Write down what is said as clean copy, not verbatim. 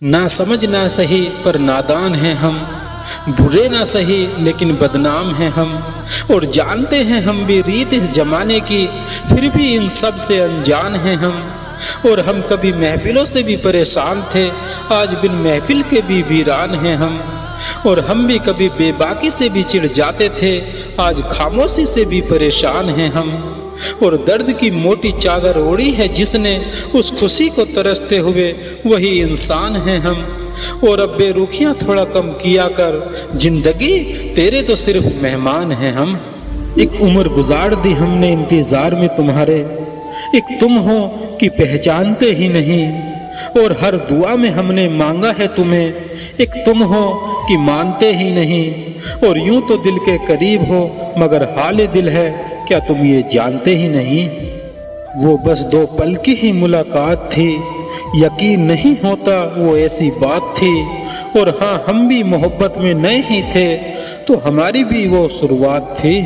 ना समझ ना सही पर नादान हैं हम, बुरे ना सही लेकिन बदनाम हैं हम, और जानते हैं हम भी रीत इस जमाने की, फिर भी इन सब से अनजान हैं हम। और हम कभी महफिलों से भी परेशान थे, आज बिन महफिल के भी वीरान हैं हम। और हम भी कभी बेबाकी से भी चिढ़ जाते थे, आज खामोशी से भी परेशान हैं हम। और दर्द की मोटी चादर ओढ़ी है जिसने, उस खुशी को तरसते हुए वही इंसान हैं हम। और अब बेरुखियां थोड़ा कम किया कर, जिंदगी तेरे तो सिर्फ मेहमान हैं हम। एक उम्र गुजार दी हमने इंतजार में तुम्हारे, एक तुम हो कि पहचानते ही नहीं। और हर दुआ में हमने मांगा है तुम्हें, एक तुम हो कि मानते ही नहीं। और यूं तो दिल के करीब हो मगर हाल दिल है, क्या तुम ये जानते ही नहीं। वो बस 2 पल की ही मुलाकात थी, यकीन नहीं होता वो ऐसी बात थी। और हाँ, हम भी मोहब्बत में नए ही थे, तो हमारी भी वो शुरुआत थी।